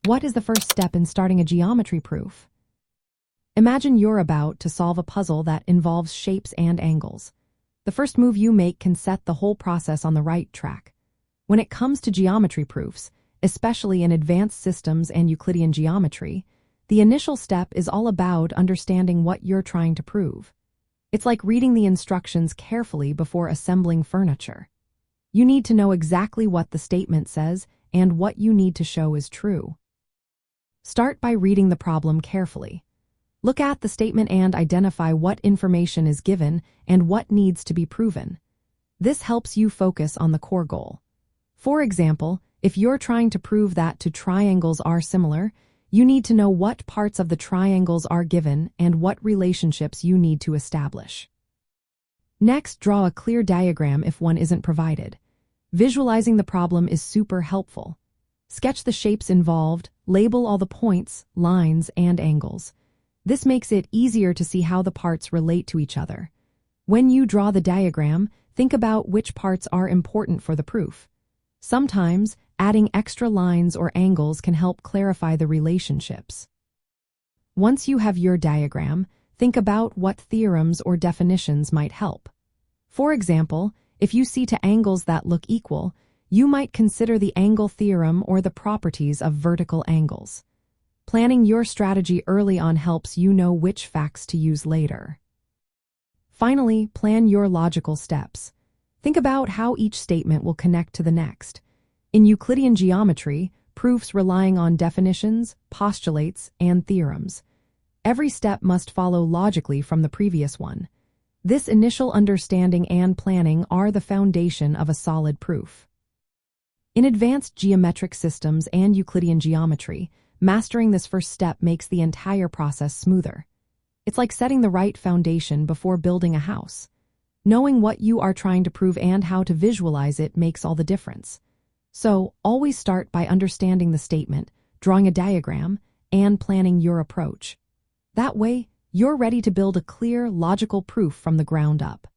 What is the first step in starting a geometry proof? Imagine you're about to solve a puzzle that involves shapes and angles. The first move you make can set the whole process on the right track. When it comes to geometry proofs, especially in advanced systems and Euclidean geometry, the initial step is all about understanding what you're trying to prove. It's like reading the instructions carefully before assembling furniture. You need to know exactly what the statement says and what you need to show is true. Start by reading the problem carefully. Look at the statement and identify what information is given and what needs to be proven. This helps you focus on the core goal. For example, if you're trying to prove that two triangles are similar, you need to know what parts of the triangles are given and what relationships you need to establish. Next, draw a clear diagram if one isn't provided. Visualizing the problem is super helpful. Sketch the shapes involved, label all the points, lines, and angles. This makes it easier to see how the parts relate to each other. When you draw the diagram, think about which parts are important for the proof. Sometimes, adding extra lines or angles can help clarify the relationships. Once you have your diagram, think about what theorems or definitions might help. For example, if you see two angles that look equal, you might consider the angle theorem or the properties of vertical angles. Planning your strategy early on helps you know which facts to use later. Finally, plan your logical steps. Think about how each statement will connect to the next. In Euclidean geometry, proofs relying on definitions, postulates, and theorems. Every step must follow logically from the previous one. This initial understanding and planning are the foundation of a solid proof. In advanced geometric systems and Euclidean geometry, mastering this first step makes the entire process smoother. It's like setting the right foundation before building a house. Knowing what you are trying to prove and how to visualize it makes all the difference. So, always start by understanding the statement, drawing a diagram, and planning your approach. That way, you're ready to build a clear, logical proof from the ground up.